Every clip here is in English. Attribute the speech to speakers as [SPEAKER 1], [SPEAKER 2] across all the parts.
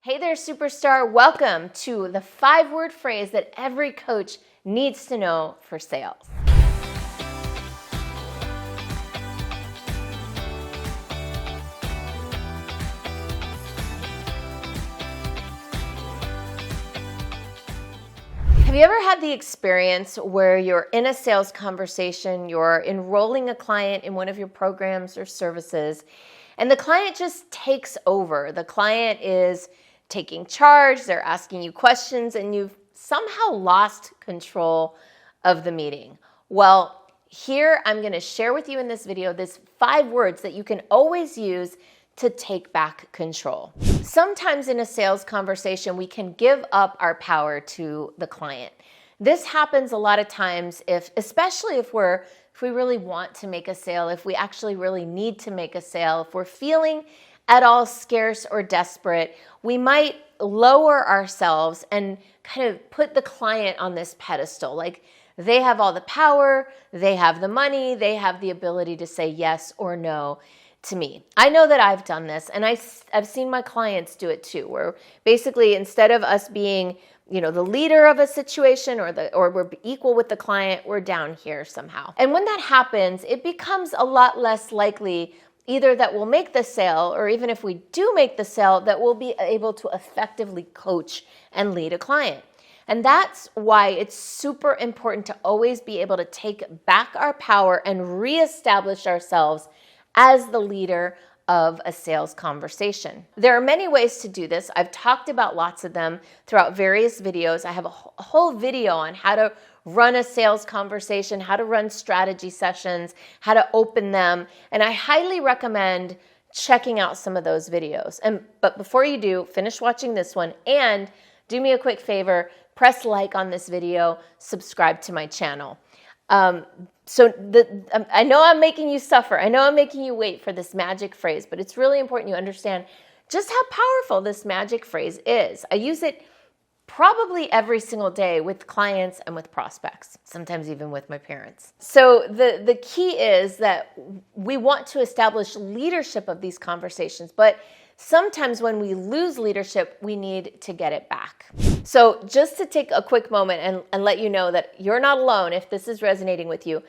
[SPEAKER 1] Hey there, superstar. Welcome to the 5-word phrase that every coach needs to know for sales. Have you ever had the experience where you're in a sales conversation, you're enrolling a client in one of your programs or services, and the client just takes over? The client is taking charge, they're asking you questions, and you've somehow lost control of the meeting. Well, here I'm going to share with you in this video these 5 words that you can always use to take back control. Sometimes in a sales conversation, we can give up our power to the client. This happens a lot of times especially if we really want to make a sale, if we actually really need to make a sale, if we're feeling at all scarce or desperate, we might lower ourselves and kind of put the client on this pedestal. Like they have all the power, they have the money, they have the ability to say yes or no to me. I know that I've done this, and I've seen my clients do it too, where basically instead of us being, the leader of a situation or we're equal with the client, we're down here somehow. And when that happens, it becomes a lot less likely either that we'll make the sale, or even if we do make the sale, that we'll be able to effectively coach and lead a client. And that's why it's super important to always be able to take back our power and reestablish ourselves as the leader of a sales conversation. There are many ways to do this. I've talked about lots of them throughout various videos. I have a whole video on how to run a sales conversation, how to run strategy sessions, how to open them, and I highly recommend checking out some of those videos. But before you do, finish watching this one and do me a quick favor, press like on this video, subscribe to my channel. I know I'm making you suffer. I know I'm making you wait for this magic phrase, but it's really important you understand just how powerful this magic phrase is. I use it probably every single day with clients and with prospects, sometimes even with my parents. So the key is that we want to establish leadership of these conversations, but sometimes when we lose leadership, we need to get it back. So just to take a quick moment and let you know that you're not alone if this is resonating with you,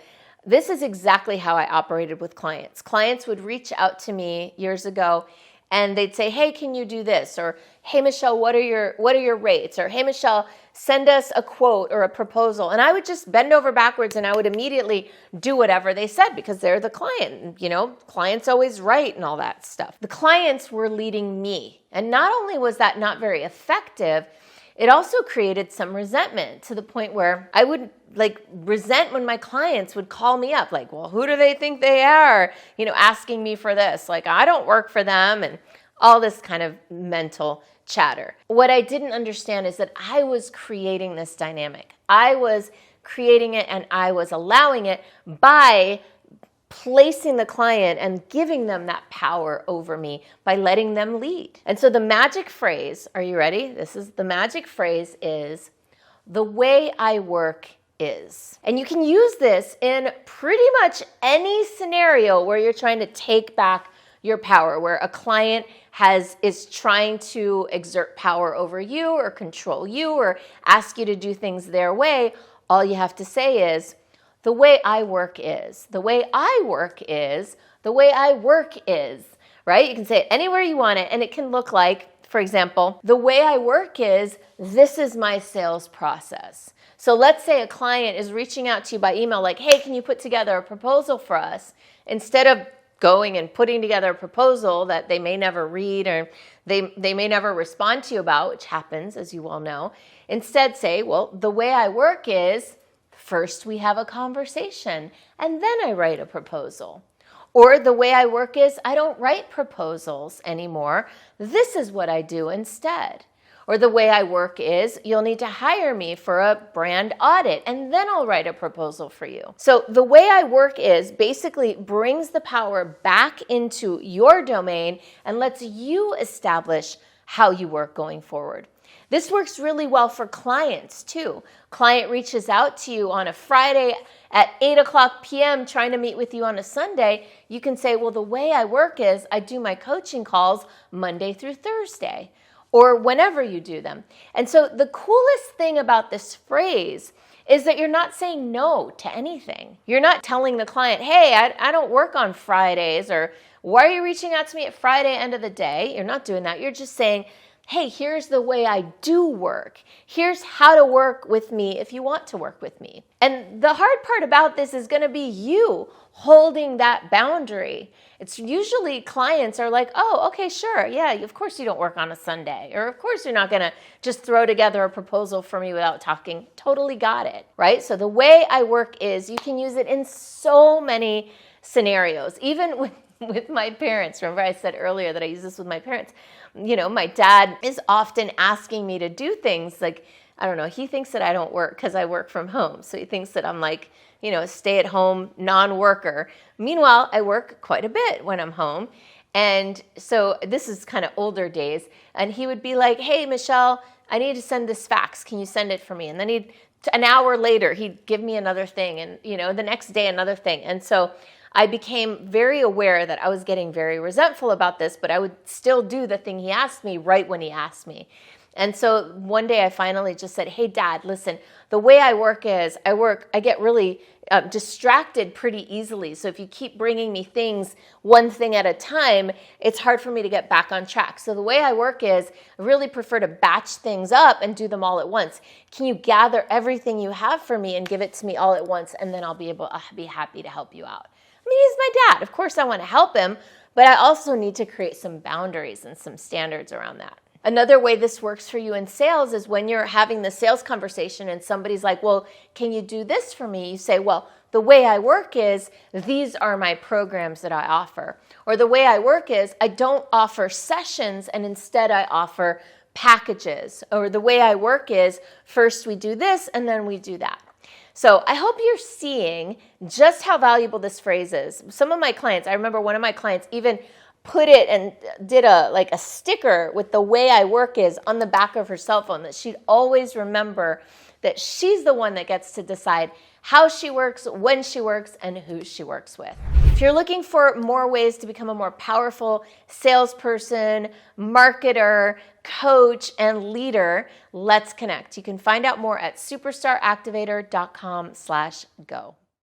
[SPEAKER 1] this is exactly how I operated with clients. Clients would reach out to me years ago and they'd say, hey, can you do this? Or, hey, Michelle, what are your rates? Or, hey, Michelle, send us a quote or a proposal. And I would just bend over backwards and I would immediately do whatever they said because they're the client. Clients always right and all that stuff. The clients were leading me. And not only was that not very effective, it also created some resentment to the point where I would resent when my clients would call me up like, well, who do they think they are? Asking me for this, like I don't work for them and all this kind of mental chatter. What I didn't understand is that I was creating this dynamic. I was creating it and I was allowing it by placing the client and giving them that power over me by letting them lead. And so the magic phrase, are you ready? The magic phrase is, the way I work is. And you can use this in pretty much any scenario where you're trying to take back your power, where a client is trying to exert power over you or control you or ask you to do things their way. All you have to say is, the way I work is, the way I work is, the way I work is, right? You can say it anywhere you want it, and it can look like, for example, the way I work is, this is my sales process. So let's say a client is reaching out to you by email like, hey, can you put together a proposal for us? Instead of going and putting together a proposal that they may never read or they may never respond to you about, which happens, as you well know, instead say, well, the way I work is, first we have a conversation and then I write a proposal. Or the way I work is, I don't write proposals anymore. This is what I do instead. Or the way I work is, you'll need to hire me for a brand audit and then I'll write a proposal for you. So the way I work is basically brings the power back into your domain and lets you establish how you work going forward. This works really well for clients too. Client reaches out to you on a Friday at 8:00 p.m. trying to meet with you on a Sunday. You can say, well, the way I work is I do my coaching calls Monday through Thursday. or whenever you do them. And so the coolest thing about this phrase is that you're not saying no to anything. You're not telling the client, hey, I don't work on Fridays, or why are you reaching out to me at Friday end of the day? You're not doing that. You're just saying, hey, here's the way I do work. Here's how to work with me if you want to work with me. And the hard part about this is going to be you holding that boundary. It's usually clients are like, oh, okay, sure. Yeah, of course you don't work on a Sunday. Or of course you're not going to just throw together a proposal for me without talking. Totally got it, right? So the way I work is you can use it in so many scenarios, even with my parents. Remember I said earlier that I use this with my parents. You know, my dad is often asking me to do things like, I don't know, he thinks that I don't work because I work from home. So he thinks that I'm like, you know, a stay-at-home non-worker. Meanwhile, I work quite a bit when I'm home. And so this is kind of older days. And he would be like, hey, Michelle, I need to send this fax. Can you send it for me? And then an hour later, he'd give me another thing. And, you know, the next day, another thing. And so I became very aware that I was getting very resentful about this, but I would still do the thing he asked me right when he asked me. And so one day I finally just said, hey, Dad, listen, the way I work is I get really distracted pretty easily. So if you keep bringing me things one thing at a time, it's hard for me to get back on track. So the way I work is I really prefer to batch things up and do them all at once. Can you gather everything you have for me and give it to me all at once? And then I'll be happy to help you out. I mean, he's my dad. Of course I want to help him, but I also need to create some boundaries and some standards around that. Another way this works for you in sales is when you're having the sales conversation and somebody's like, well, can you do this for me? You say, well, the way I work is these are my programs that I offer. Or the way I work is I don't offer sessions and instead I offer packages. Or the way I work is first we do this and then we do that. So I hope you're seeing just how valuable this phrase is. Some of my clients, I remember one of my clients even put it and did a sticker with the way I work is on the back of her cell phone, that she'd always remember that she's the one that gets to decide how she works, when she works, and who she works with. If you're looking for more ways to become a more powerful salesperson, marketer, coach, and leader, let's connect. You can find out more at superstaractivator.com/go.